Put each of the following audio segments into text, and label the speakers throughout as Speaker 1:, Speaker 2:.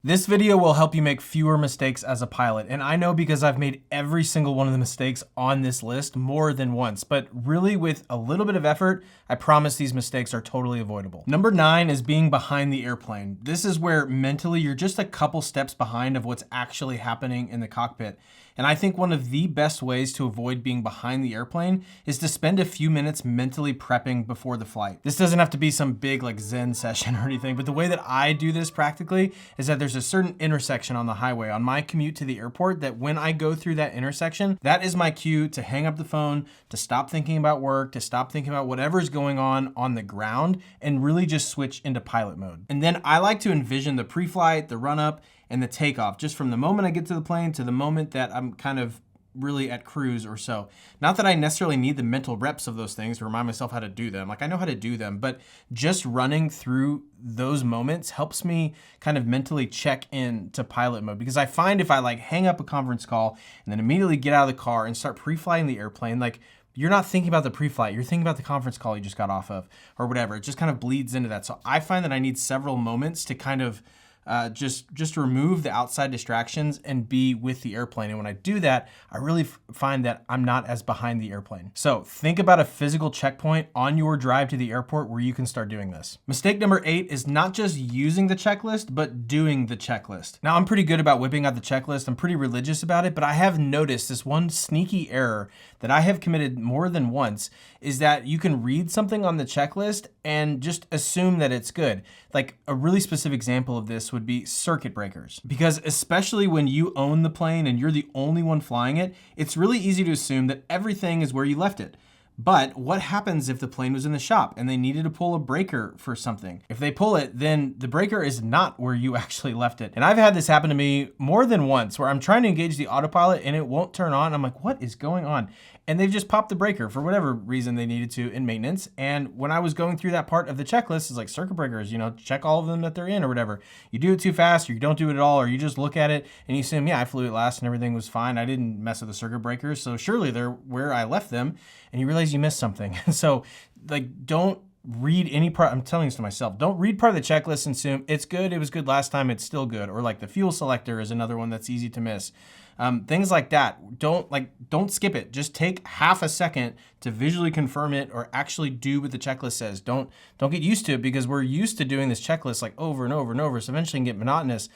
Speaker 1: This video will help you make fewer mistakes as a pilot, and I know because I've made every single one of the mistakes on this list more than once, but really with a little bit of effort, I promise these mistakes are totally avoidable. Number 9 is being behind the airplane. This is where mentally you're just a couple steps behind of what's actually happening in the cockpit. And I think one of the best ways to avoid being behind the airplane is to spend a few minutes mentally prepping before the flight. This doesn't have to be some big like Zen session or anything, but the way that I do this practically is that there's a certain intersection on the highway on my commute to the airport that when I go through that intersection, that is my cue to hang up the phone, to stop thinking about work, to stop thinking about whatever's going on the ground, and really just switch into pilot mode. And then I like to envision the pre-flight, the run-up, and the takeoff, just from the moment I get to the plane to the moment that I'm kind of really at cruise or so. Not that I necessarily need the mental reps of those things to remind myself how to do them. Like I know how to do them, but just running through those moments helps me kind of mentally check in to pilot mode, because I find if I like hang up a conference call and then immediately get out of the car and start pre-flying the airplane, like you're not thinking about the pre-flight, you're thinking about the conference call you just got off of or whatever. It just kind of bleeds into that. So I find that I need several moments to kind of just remove the outside distractions and be with the airplane. And when I do that, I really find that I'm not as behind the airplane. So think about a physical checkpoint on your drive to the airport where you can start doing this. Mistake number 8 is not just using the checklist, but doing the checklist. Now I'm pretty good about whipping out the checklist. I'm pretty religious about it, but I have noticed this one sneaky error that I have committed more than once is that you can read something on the checklist and just assume that it's good. Like a really specific example of this would be circuit breakers. Because especially when you own the plane and you're the only one flying it, it's really easy to assume that everything is where you left it. But what happens if the plane was in the shop and they needed to pull a breaker for something? If they pull it, then the breaker is not where you actually left it. And I've had this happen to me more than once where I'm trying to engage the autopilot and it won't turn on. I'm like, what is going on? And they've just popped the breaker for whatever reason they needed to in maintenance. And when I was going through that part of the checklist, it's like circuit breakers, check all of them that they're in or whatever. You do it too fast or you don't do it at all, or you just look at it and you assume, yeah, I flew it last and everything was fine. I didn't mess with the circuit breakers, so surely they're where I left them. And you realize you missed something. So like, don't read any part. I'm telling this to myself. Don't read part of the checklist and assume it's good. It was good last time. It's still good. Or like the fuel selector is another one that's easy to miss. Things like that. Don't skip it. Just take half a second to visually confirm it or actually do what the checklist says. Don't get used to it, because we're used to doing this checklist like over and over and over. So eventually it can get monotonous.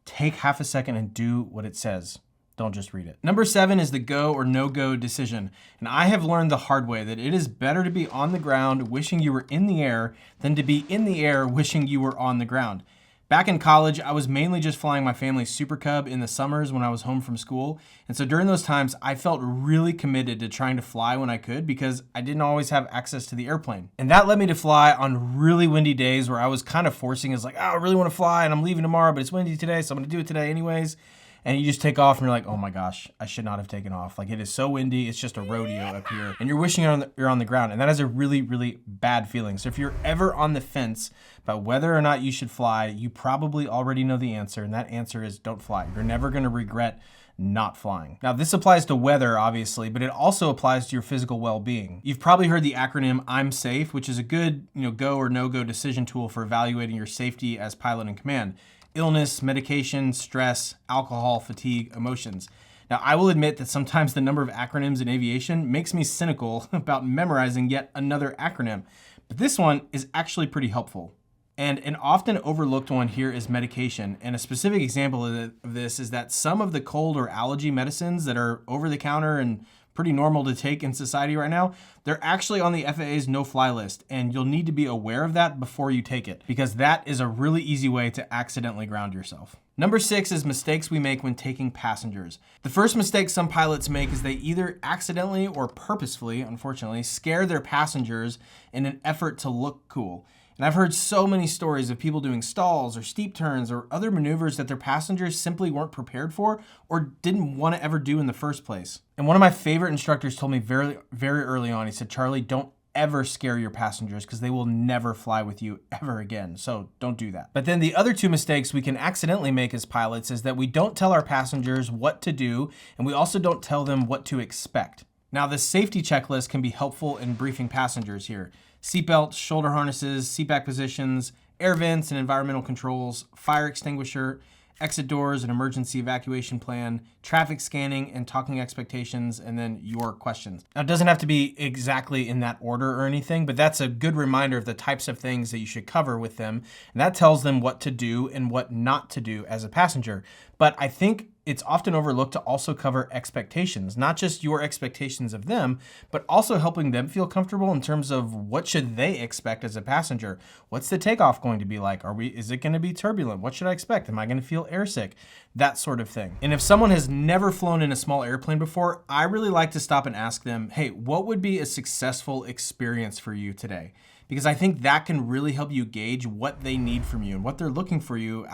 Speaker 1: Take half a second and do what it says. Don't just read it. Number 7 is the go or no-go decision. And I have learned the hard way that it is better to be on the ground wishing you were in the air than to be in the air wishing you were on the ground. Back in college, I was mainly just flying my family's Super Cub in the summers when I was home from school. And so during those times, I felt really committed to trying to fly when I could, because I didn't always have access to the airplane. And that led me to fly on really windy days where I was kind of forcing it. Like, oh, I really want to fly and I'm leaving tomorrow, but it's windy today, so I'm going to do it today anyways. And you just take off and you're like, oh my gosh, I should not have taken off. Like, it is so windy, it's just a rodeo up here. And you're wishing you're on the ground. And that is a really, really bad feeling. So if you're ever on the fence about whether or not you should fly, you probably already know the answer. And that answer is don't fly. You're never gonna regret not flying. Now, this applies to weather, obviously, but it also applies to your physical well-being. You've probably heard the acronym I'm SAFE, which is a good go or no-go decision tool for evaluating your safety as pilot in command. Illness, medication, stress, alcohol, fatigue, emotions. Now, I will admit that sometimes the number of acronyms in aviation makes me cynical about memorizing yet another acronym, but this one is actually pretty helpful. And an often overlooked one here is medication. And a specific example of this is that some of the cold or allergy medicines that are over the counter and pretty normal to take in society right now, they're actually on the FAA's no-fly list, and you'll need to be aware of that before you take it, because that is a really easy way to accidentally ground yourself. Number 6 is mistakes we make when taking passengers. The first mistake some pilots make is they either accidentally or purposefully, unfortunately, scare their passengers in an effort to look cool. And I've heard so many stories of people doing stalls or steep turns or other maneuvers that their passengers simply weren't prepared for or didn't want to ever do in the first place. And one of my favorite instructors told me very, very early on, he said, Charlie, don't ever scare your passengers because they will never fly with you ever again. So don't do that. But then the other 2 mistakes we can accidentally make as pilots is that we don't tell our passengers what to do, and we also don't tell them what to expect. Now, the safety checklist can be helpful in briefing passengers here. Seatbelts, shoulder harnesses, seatback positions, air vents and environmental controls, fire extinguisher, exit doors, an emergency evacuation plan, traffic scanning, and talking expectations, and then your questions. Now, it doesn't have to be exactly in that order or anything, but that's a good reminder of the types of things that you should cover with them. And that tells them what to do and what not to do as a passenger. But I think it's often overlooked to also cover expectations, not just your expectations of them, but also helping them feel comfortable in terms of what should they expect as a passenger. What's the takeoff going to be like? Is it going to be turbulent? What should I expect? Am I going to feel airsick? That sort of thing. And if someone has never flown in a small airplane before, I really like to stop and ask them, hey, what would be a successful experience for you today? Because I think that can really help you gauge what they need from you and what they're looking for you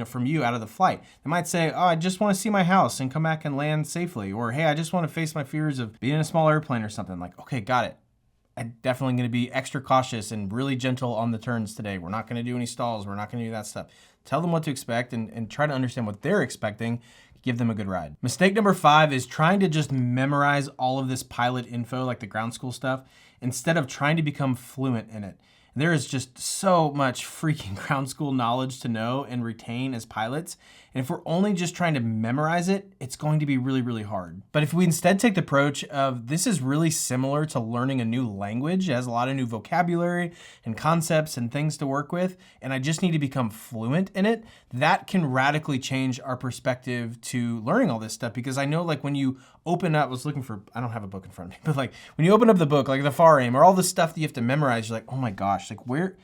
Speaker 1: from you out of the flight. They might say, oh, I just want to see my house and come back and land safely. Or, hey, I just want to face my fears of being in a small airplane or something. Like, okay, got it. I'm definitely going to be extra cautious and really gentle on the turns today. We're not going to do any stalls. We're not going to do that stuff. Tell them what to expect and try to understand what they're expecting. Give them a good ride. Mistake number 5 is trying to just memorize all of this pilot info, like the ground school stuff, instead of trying to become fluent in it. There is just so much freaking ground school knowledge to know and retain as pilots. And if we're only just trying to memorize it, it's going to be really, really hard. But if we instead take the approach of this is really similar to learning a new language, it has a lot of new vocabulary and concepts and things to work with, and I just need to become fluent in it, that can radically change our perspective to learning all this stuff. Because I know, like, when you open up, I don't have a book in front of me, but like when you open up the book, like the FAR aim or all the stuff that you have to memorize, you're like, oh my gosh, like where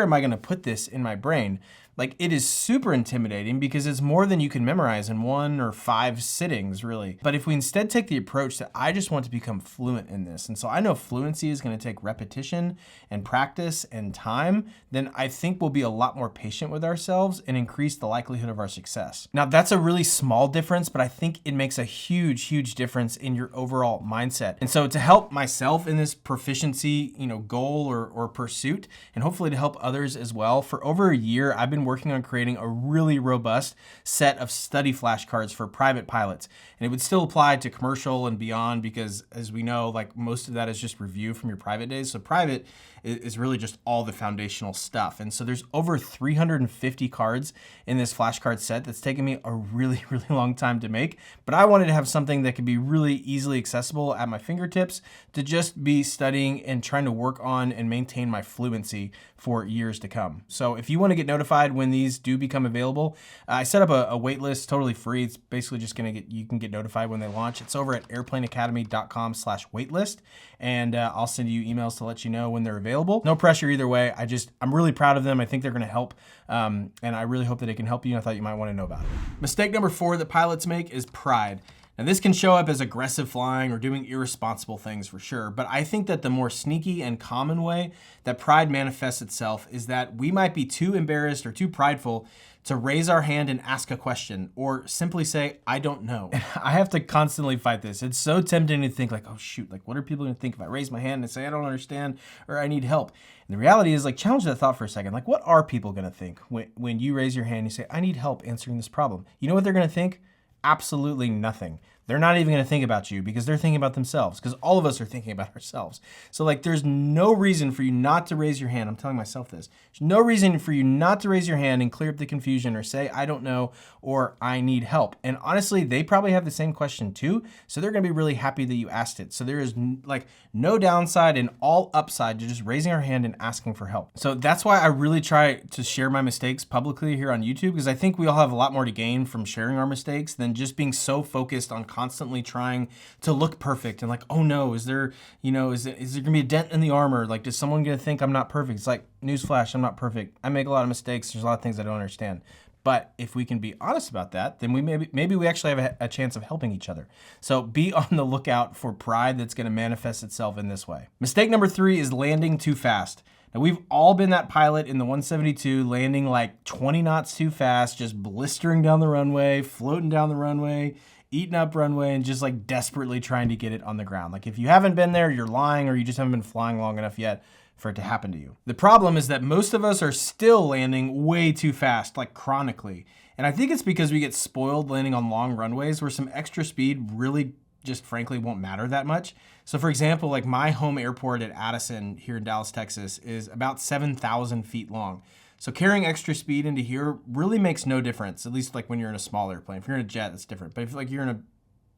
Speaker 1: am I going to put this in my brain? Like, it is super intimidating because it's more than you can memorize in 1 or 5 sittings, really. But if we instead take the approach that I just want to become fluent in this, and so I know fluency is going to take repetition and practice and time, then I think we'll be a lot more patient with ourselves and increase the likelihood of our success. Now, that's a really small difference, but I think it makes a huge, huge difference in your overall mindset. And so to help myself in this proficiency, goal or pursuit, and hopefully to help others as well, for over a year, I've been working on creating a really robust set of study flashcards for private pilots. And it would still apply to commercial and beyond because, as we know, like most of that is just review from your private days. So private is really just all the foundational stuff. And so there's over 350 cards in this flashcard set that's taken me a really, really long time to make. But I wanted to have something that could be really easily accessible at my fingertips to just be studying and trying to work on and maintain my fluency for years to come. So if you want to get notified when these do become available, I set up a wait list, totally free. It's basically just you can get notified when they launch. It's over at airplaneacademy.com/waitlist. And I'll send you emails to let you know when they're available. No pressure either way. I'm really proud of them. I think they're going to help. And I really hope that it can help you. I thought you might want to know about it. Mistake number 4 that pilots make is pride. Now, this can show up as aggressive flying or doing irresponsible things for sure, but I think that the more sneaky and common way that pride manifests itself is that we might be too embarrassed or too prideful to raise our hand and ask a question or simply say, I don't know. I have to constantly fight this. It's so tempting to think like, oh shoot, like what are people gonna think if I raise my hand and say, I don't understand or I need help? And the reality is, like, challenge that thought for a second. Like, what are people gonna think when you raise your hand and you say, I need help answering this problem? You know what they're gonna think? Absolutely nothing. They're not even going to think about you because they're thinking about themselves, because all of us are thinking about ourselves. So like, there's no reason for you not to raise your hand. I'm telling myself this. There's no reason for you not to raise your hand and clear up the confusion or say, I don't know, or I need help. And honestly, they probably have the same question too. So they're going to be really happy that you asked it. So there is like no downside and all upside to just raising our hand and asking for help. So that's why I really try to share my mistakes publicly here on YouTube, because I think we all have a lot more to gain from sharing our mistakes than just being so focused on constantly trying to look perfect and like, oh no, is there gonna be a dent in the armor? Like, is someone gonna think I'm not perfect? It's like, newsflash, I'm not perfect. I make a lot of mistakes. There's a lot of things I don't understand. But if we can be honest about that, then maybe we actually have a chance of helping each other. So be on the lookout for pride that's gonna manifest itself in this way. Mistake number 3 is landing too fast. Now, we've all been that pilot in the 172 landing like 20 knots too fast, just blistering down the runway, floating down the runway, eating up runway, and just like desperately trying to get it on the ground. Like, if you haven't been there, you're lying, or you just haven't been flying long enough yet for it to happen to you. The problem is that most of us are still landing way too fast, like chronically. And I think it's because we get spoiled landing on long runways where some extra speed really just frankly won't matter that much. So for example, like my home airport at Addison here in Dallas, Texas is about 7,000 feet long. So carrying extra speed into here really makes no difference, at least like when you're in a small airplane. If you're in a jet, that's different. But if like you're in a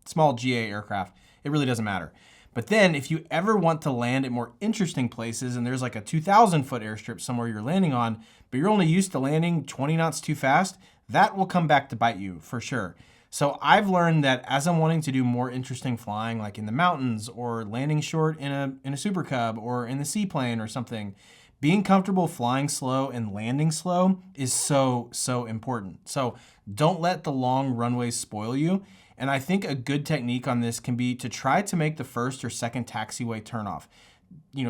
Speaker 1: small GA aircraft, it really doesn't matter. But then if you ever want to land at more interesting places and there's like a 2,000 foot airstrip somewhere you're landing on, but you're only used to landing 20 knots too fast, that will come back to bite you for sure. So I've learned that as I'm wanting to do more interesting flying, like in the mountains or landing short in a Super Cub or in the seaplane or something, being comfortable flying slow and landing slow is so important. So don't let the long runways spoil you. And I think a good technique on this can be to try to make the first or second taxiway turnoff.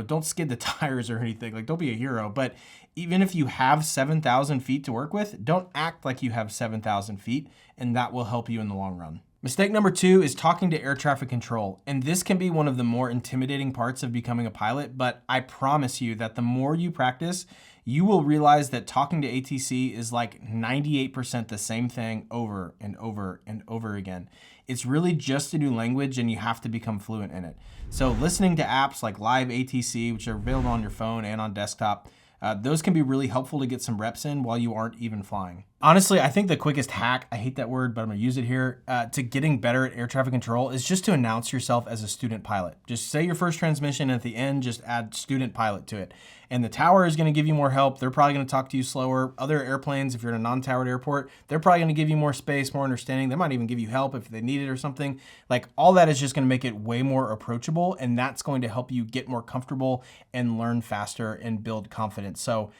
Speaker 1: Don't skid the tires or anything, like don't be a hero, but even if you have 7,000 feet to work with, don't act like you have 7,000 feet, and that will help you in the long run. Mistake number 2 is talking to air traffic control. And this can be one of the more intimidating parts of becoming a pilot, but I promise you that the more you practice, you will realize that talking to ATC is like 98% the same thing over and over and over again. It's really just a new language and you have to become fluent in it. So listening to apps like Live ATC, which are available on your phone and on desktop, those can be really helpful to get some reps in while you aren't even flying. Honestly, I think the quickest hack, I hate that word, but I'm gonna use it here, to getting better at air traffic control is just to announce yourself as a student pilot. Just say your first transmission, and at the end, just add student pilot to it. And the tower is gonna give you more help. They're probably gonna talk to you slower. Other airplanes, if you're in a non-towered airport, they're probably gonna give you more space, more understanding. They might even give you help if they need it or something. Like all that is just gonna make it way more approachable, and that's going to help you get more comfortable and learn faster and build confidence. So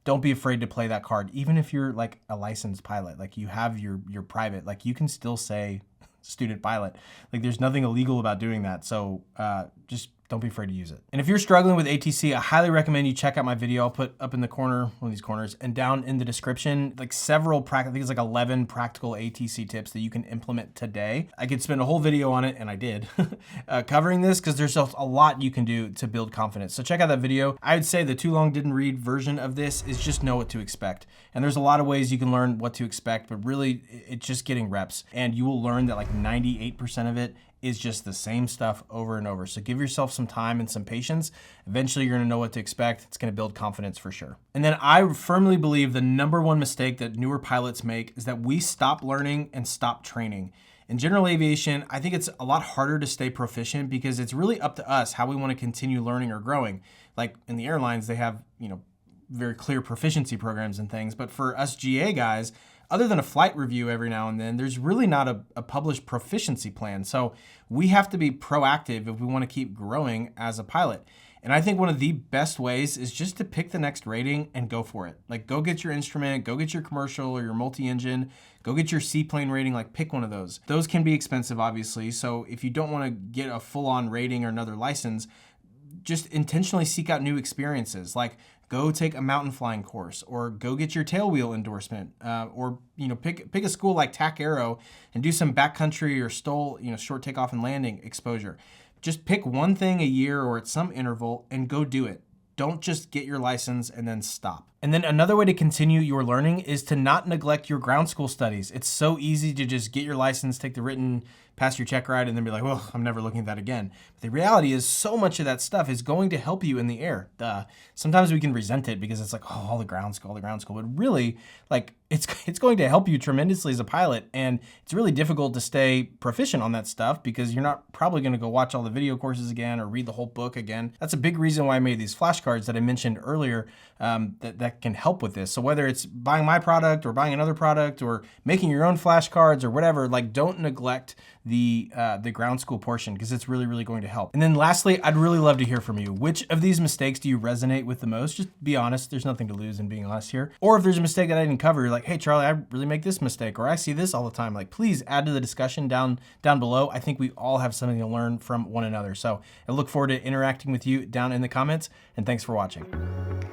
Speaker 1: don't be afraid to play that card. Even if you're like a licensed pilot, like you have your private, like you can still say student pilot. Like there's nothing illegal about doing that. So just don't be afraid to use it. And if you're struggling with ATC, I highly recommend you check out my video. I'll put up in the corner, one of these corners, and down in the description, like several I think it's like 11 practical ATC tips that you can implement today. I could spend a whole video on it, and I did, covering this because there's a lot you can do to build confidence. So check out that video. I would say the too long didn't read version of this is just know what to expect. And there's a lot of ways you can learn what to expect, but really it's just getting reps. And you will learn that like 98% of it is just the same stuff over and over. So give yourself some time and some patience. Eventually you're gonna know what to expect. It's gonna build confidence for sure. And then I firmly believe the number one mistake that newer pilots make is that we stop learning and stop training. In general aviation, I think it's a lot harder to stay proficient because it's really up to us how we wanna continue learning or growing. Like in the airlines, they have, very clear proficiency programs and things, but for us GA guys, other than a flight review every now and then, there's really not a published proficiency plan. So we have to be proactive if we want to keep growing as a pilot. And I think one of the best ways is just to pick the next rating and go for it. Like go get your instrument, go get your commercial or your multi-engine, go get your seaplane rating, like pick one of those. Those can be expensive, obviously. So if you don't want to get a full-on rating or another license, just intentionally seek out new experiences. Like go take a mountain flying course, or go get your tailwheel endorsement, or pick a school like TAC Aero and do some backcountry or STOL, short takeoff and landing exposure. Just pick one thing a year or at some interval and go do it. Don't just get your license and then stop. And then another way to continue your learning is to not neglect your ground school studies. It's so easy to just get your license, take the written, pass your check ride, and then be like, well, I'm never looking at that again. But the reality is so much of that stuff is going to help you in the air. Sometimes we can resent it because it's like, oh, all the ground school. But really, like, it's going to help you tremendously as a pilot. And it's really difficult to stay proficient on that stuff because you're not probably going to go watch all the video courses again or read the whole book again. That's a big reason why I made these flashcards that I mentioned earlier, that can help with this. So whether it's buying my product or buying another product or making your own flashcards or whatever, like don't neglect the ground school portion because it's really, really going to help. And then lastly, I'd really love to hear from you. Which of these mistakes do you resonate with the most? Just be honest. There's nothing to lose in being honest here. Or if there's a mistake that I didn't cover, you're like, hey, Charlie, I really make this mistake, or I see this all the time. Like, please add to the discussion down below. I think we all have something to learn from one another. So I look forward to interacting with you down in the comments, and thanks for watching.